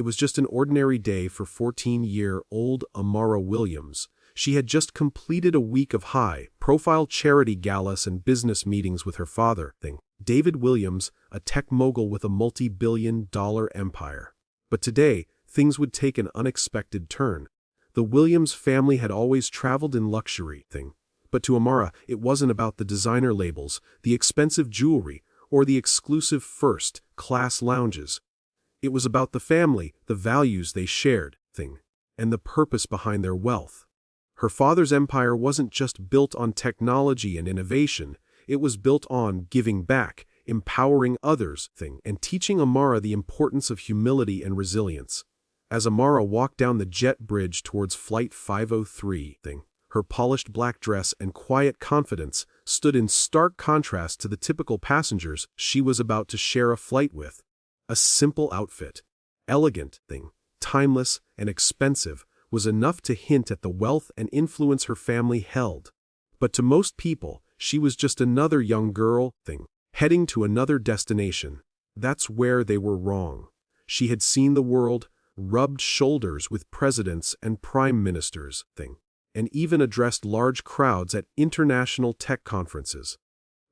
It was just an ordinary day for 14-year-old Amara Williams. She had just completed a week of high-profile charity galas and business meetings with her father, David Williams, a tech mogul with a multi-billion-dollar empire. But today, things would take an unexpected turn. The Williams family had always traveled in luxury, but to Amara, it wasn't about the designer labels, the expensive jewelry, or the exclusive first-class lounges. It was about the family, the values they shared, and the purpose behind their wealth. Her father's empire wasn't just built on technology and innovation, it was built on giving back, empowering others, and teaching Amara the importance of humility and resilience. As Amara walked down the jet bridge towards Flight 503, her polished black dress and quiet confidence stood in stark contrast to the typical passengers she was about to share a flight with. A simple outfit, elegant, timeless, and expensive, was enough to hint at the wealth and influence her family held. But to most people, she was just another young girl, heading to another destination. That's where they were wrong. She had seen the world, rubbed shoulders with presidents and prime ministers, and even addressed large crowds at international tech conferences.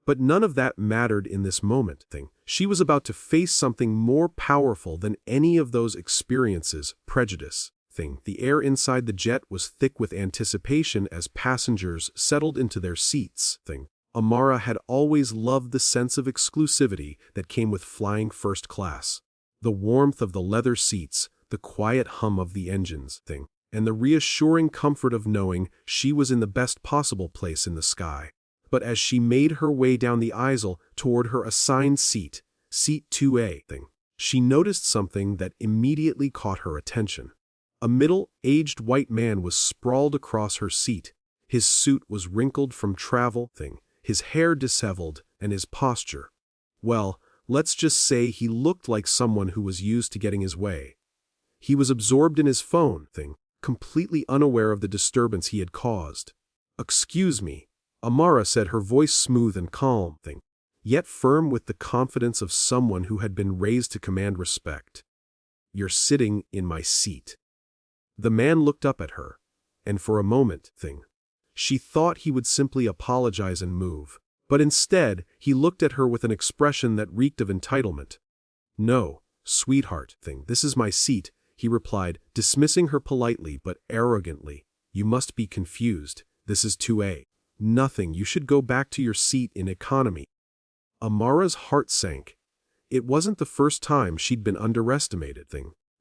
But none of that mattered in this moment, She was about to face something more powerful than any of those experiences, prejudice, The air inside the jet was thick with anticipation as passengers settled into their seats, Amara had always loved the sense of exclusivity that came with flying first class. The warmth of the leather seats, the quiet hum of the engines, and the reassuring comfort of knowing she was in the best possible place in the sky. But as she made her way down the aisle toward her assigned seat, Seat 2A, she noticed something that immediately caught her attention. A middle-aged white man was sprawled across her seat. His suit was wrinkled from travel, his hair disheveled, and his posture. Well, let's just say he looked like someone who was used to getting his way. He was absorbed in his phone, completely unaware of the disturbance he had caused. "Excuse me," Amara said, her voice smooth and calm, yet firm with the confidence of someone who had been raised to command respect. "You're sitting in my seat." The man looked up at her, and for a moment, she thought he would simply apologize and move. But instead, he looked at her with an expression that reeked of entitlement. "No, sweetheart, this is my seat," he replied, dismissing her politely but arrogantly. "You must be confused. This is 2A. Nothing, you should go back to your seat in economy." Amara's heart sank. It wasn't the first time she'd been underestimated,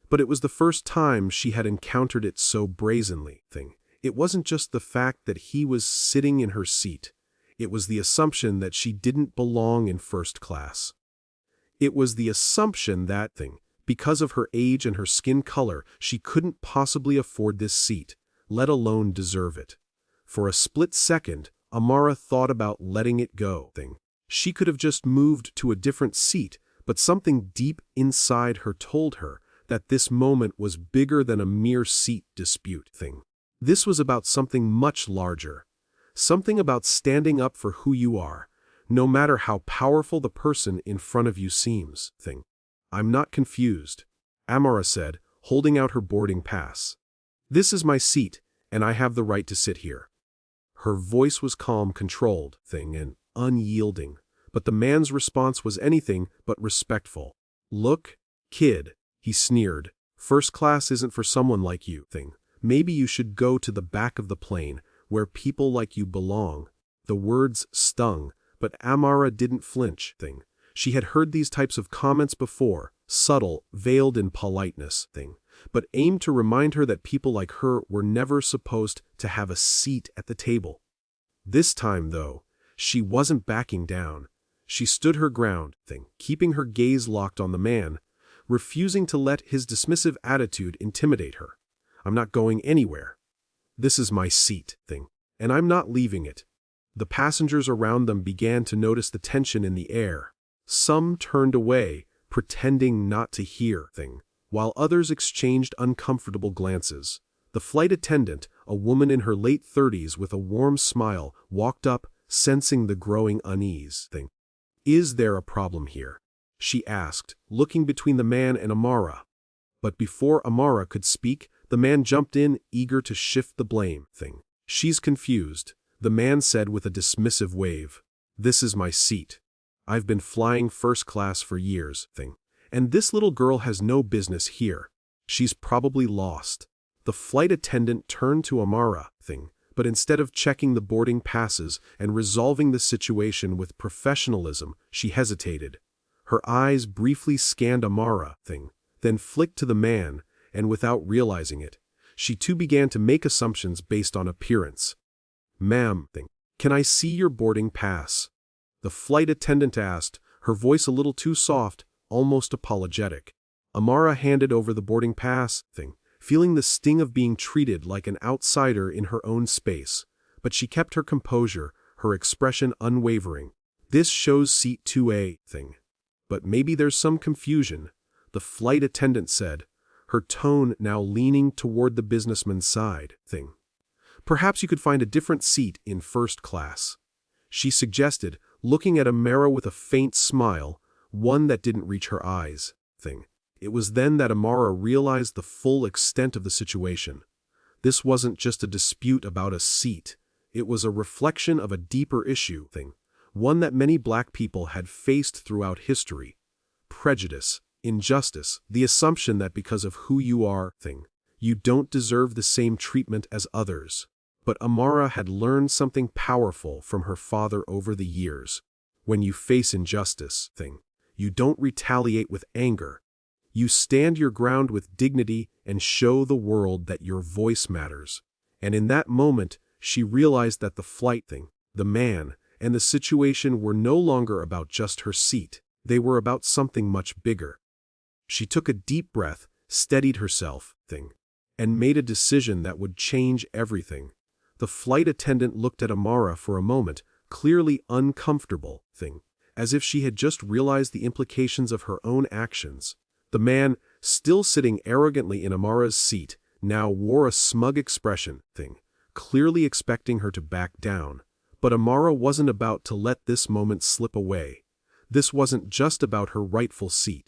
but it was the first time she had encountered it so brazenly, It wasn't just the fact that he was sitting in her seat. It was the assumption that she didn't belong in first class. It was the assumption that, because of her age and her skin color, she couldn't possibly afford this seat, let alone deserve it. For a split second, Amara thought about letting it go. She could have just moved to a different seat, but something deep inside her told her that this moment was bigger than a mere seat dispute. This was about something much larger. Something about standing up for who you are, no matter how powerful the person in front of you seems. "I'm not confused," Amara said, holding out her boarding pass. "This is my seat, and I have the right to sit here." Her voice was calm, controlled, and unyielding, but the man's response was anything but respectful. "Look, kid," he sneered, "first class isn't for someone like you. Maybe you should go to the back of the plane, where people like you belong." The words stung, but Amara didn't flinch. She had heard these types of comments before, subtle, veiled in politeness, but aimed to remind her that people like her were never supposed to have a seat at the table. This time, though, she wasn't backing down. She stood her ground, keeping her gaze locked on the man, refusing to let his dismissive attitude intimidate her. "I'm not going anywhere. This is my seat, and I'm not leaving it." The passengers around them began to notice the tension in the air. Some turned away, pretending not to hear, while others exchanged uncomfortable glances. The flight attendant, a woman in her late 30s with a warm smile, walked up, sensing the growing unease. "Is there a problem here?" she asked, looking between the man and Amara. But before Amara could speak, the man jumped in, eager to shift the blame. She's confused, the man said with a dismissive wave. This is my seat. I've been flying first class for years. And this little girl has no business here. She's probably lost. The flight attendant turned to Amara, but instead of checking the boarding passes and resolving the situation with professionalism, she hesitated. Her eyes briefly scanned Amara, then flicked to the man, and without realizing it, she too began to make assumptions based on appearance. Ma'am, can I see your boarding pass? The flight attendant asked, her voice a little too soft, almost apologetic. Amara handed over the boarding pass, feeling the sting of being treated like an outsider in her own space, but she kept her composure, her expression unwavering. This shows seat 2A, But maybe there's some confusion, the flight attendant said, her tone now leaning toward the businessman's side, Perhaps you could find a different seat in first class. She suggested, looking at Amara with a faint smile, one that didn't reach her eyes, It was then that Amara realized the full extent of the situation. This wasn't just a dispute about a seat. It was a reflection of a deeper issue, one that many black people had faced throughout history. Prejudice, injustice, the assumption that because of who you are, you don't deserve the same treatment as others. But Amara had learned something powerful from her father over the years. When you face injustice, you don't retaliate with anger. You stand your ground with dignity and show the world that your voice matters. And in that moment, she realized that the flight, the man, and the situation were no longer about just her seat. They were about something much bigger. She took a deep breath, steadied herself, and made a decision that would change everything. The flight attendant looked at Amara for a moment, clearly uncomfortable, as if she had just realized the implications of her own actions. The man, still sitting arrogantly in Amara's seat, now wore a smug expression, clearly expecting her to back down. But Amara wasn't about to let this moment slip away. This wasn't just about her rightful seat,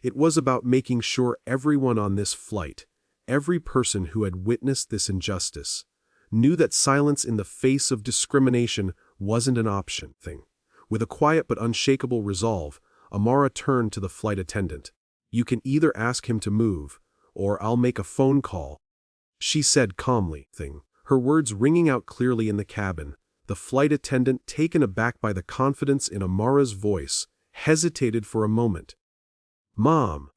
It was about making sure everyone on this flight, every person who had witnessed this injustice, knew that silence in the face of discrimination wasn't an option, With a quiet but unshakable resolve, Amara turned to the flight attendant. You can either ask him to move, or I'll make a phone call, she said calmly, her words ringing out clearly in the cabin. The flight attendant, taken aback by the confidence in Amara's voice, hesitated for a moment. Mom,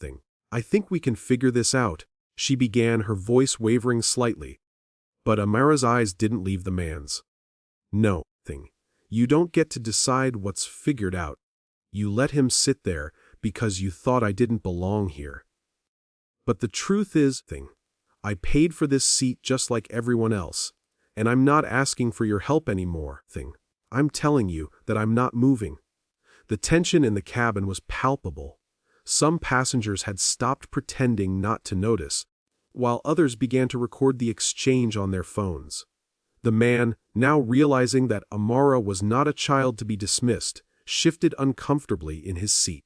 I think we can figure this out, she began, her voice wavering slightly. But Amara's eyes didn't leave the man's. No, you don't get to decide what's figured out. You let him sit there because you thought I didn't belong here. But the truth is, I paid for this seat just like everyone else, and I'm not asking for your help anymore, I'm telling you that I'm not moving. The tension in the cabin was palpable. Some passengers had stopped pretending not to notice, while others began to record the exchange on their phones. The man, now realizing that Amara was not a child to be dismissed, shifted uncomfortably in his seat.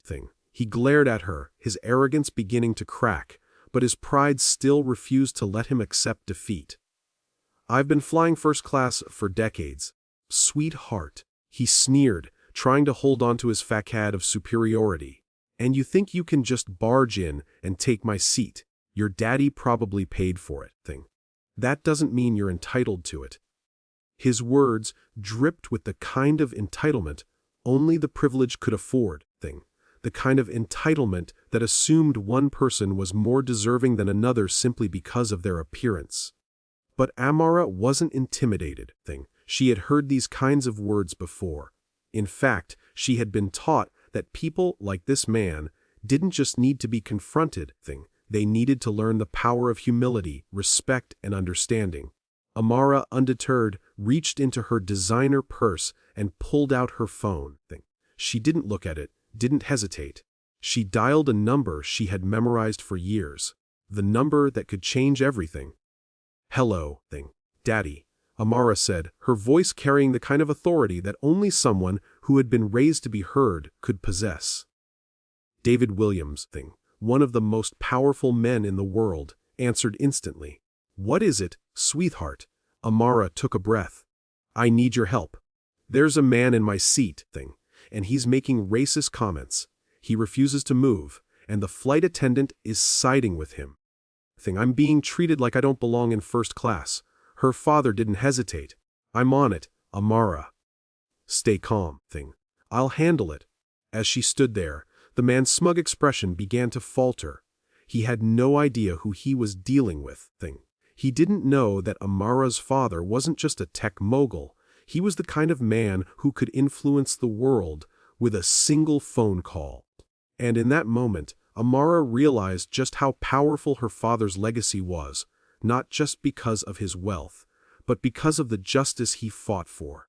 He glared at her, his arrogance beginning to crack, but his pride still refused to let him accept defeat. I've been flying first class for decades. Sweetheart, he sneered, trying to hold on to his facade of superiority. And you think you can just barge in and take my seat? Your daddy probably paid for it, That doesn't mean you're entitled to it. His words dripped with the kind of entitlement only the privileged could afford, the kind of entitlement that assumed one person was more deserving than another simply because of their appearance. But Amara wasn't intimidated, She had heard these kinds of words before. In fact, she had been taught that people like this man didn't just need to be confronted, they needed to learn the power of humility, respect, and understanding. Amara, undeterred, reached into her designer purse and pulled out her phone. She didn't look at it, didn't hesitate. She dialed a number she had memorized for years, the number that could change everything. Hello, Daddy, Amara said, her voice carrying the kind of authority that only someone who had been raised to be heard could possess. David Williams, one of the most powerful men in the world, answered instantly. "What is it, sweetheart?" Amara took a breath. "I need your help. There's a man in my seat, and he's making racist comments. He refuses to move, and the flight attendant is siding with him. I'm being treated like I don't belong in first class." Her father didn't hesitate. "I'm on it, Amara." "Stay calm, I'll handle it." As she stood there, the man's smug expression began to falter. He had no idea who he was dealing with, He didn't know that Amara's father wasn't just a tech mogul. He was the kind of man who could influence the world with a single phone call. And in that moment, Amara realized just how powerful her father's legacy was, not just because of his wealth, but because of the justice he fought for.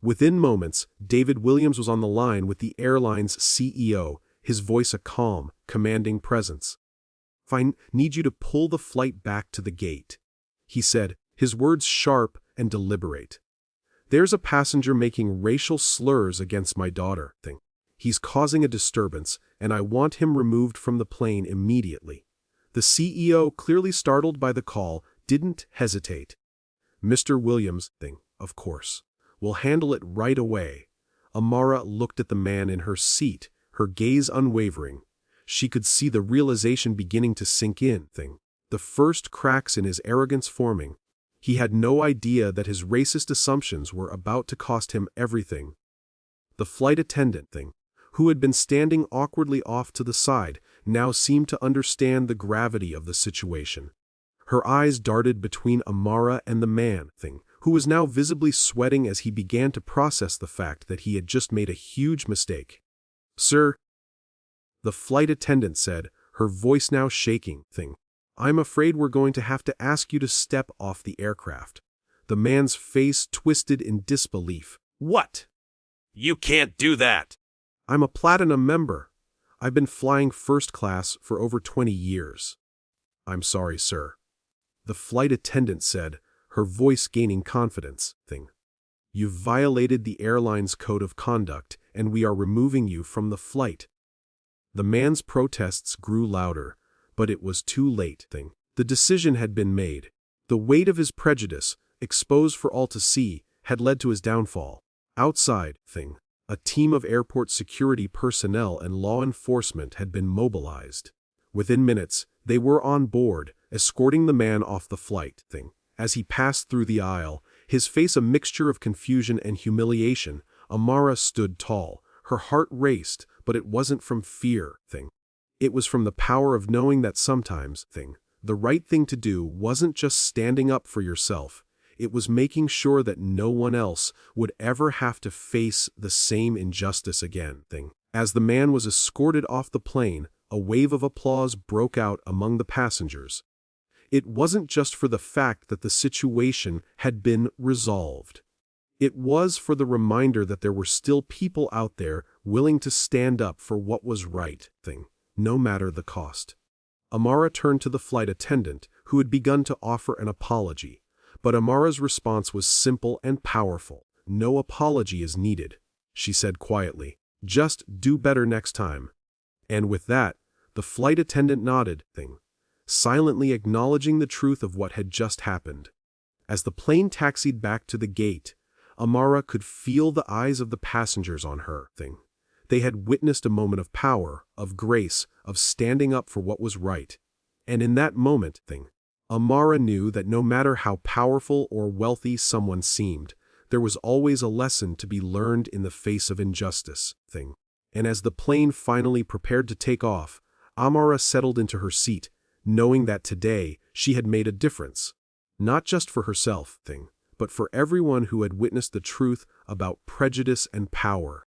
Within moments, David Williams was on the line with the airline's CEO, his voice a calm, commanding presence. "I need you to pull the flight back to the gate," he said, his words sharp and deliberate. "There's a passenger making racial slurs against my daughter. He's causing a disturbance, and I want him removed from the plane immediately." The CEO, clearly startled by the call, didn't hesitate. "Mr. Williams, of course. We'll handle it right away." Amara looked at the man in her seat, her gaze unwavering. She could see the realization beginning to sink in. The first cracks in his arrogance forming. He had no idea that his racist assumptions were about to cost him everything. The flight attendant, who had been standing awkwardly off to the side, now seemed to understand the gravity of the situation. Her eyes darted between Amara and the man, who was now visibly sweating as he began to process the fact that he had just made a huge mistake. "Sir," the flight attendant said, her voice now shaking, "I'm afraid we're going to have to ask you to step off the aircraft." The man's face twisted in disbelief. "What? You can't do that." "I'm a platinum member. I've been flying first class for over 20 years. "I'm sorry, sir," the flight attendant said, her voice gaining confidence. "You've violated the airline's code of conduct, and we are removing you from the flight." The man's protests grew louder, but it was too late. The decision had been made. The weight of his prejudice, exposed for all to see, had led to his downfall. Outside, a team of airport security personnel and law enforcement had been mobilized. Within minutes, they were on board, escorting the man off the flight. As he passed through the aisle, his face a mixture of confusion and humiliation, Amara stood tall. Her heart raced, but it wasn't from fear. It was from the power of knowing that sometimes, the right thing to do wasn't just standing up for yourself. It was making sure that no one else would ever have to face the same injustice again. As the man was escorted off the plane, a wave of applause broke out among the passengers. It wasn't just for the fact that the situation had been resolved. It was for the reminder that there were still people out there willing to stand up for what was right, no matter the cost. Amara turned to the flight attendant, who had begun to offer an apology. But Amara's response was simple and powerful. "No apology is needed," she said quietly. "Just do better next time." And with that, the flight attendant nodded, silently acknowledging the truth of what had just happened. As the plane taxied back to the gate, Amara could feel the eyes of the passengers on her. They had witnessed a moment of power, of grace, of standing up for what was right. And in that moment, Amara knew that no matter how powerful or wealthy someone seemed, there was always a lesson to be learned in the face of injustice. And as the plane finally prepared to take off, Amara settled into her seat, knowing that today she had made a difference. Not just for herself, but for everyone who had witnessed the truth about prejudice and power.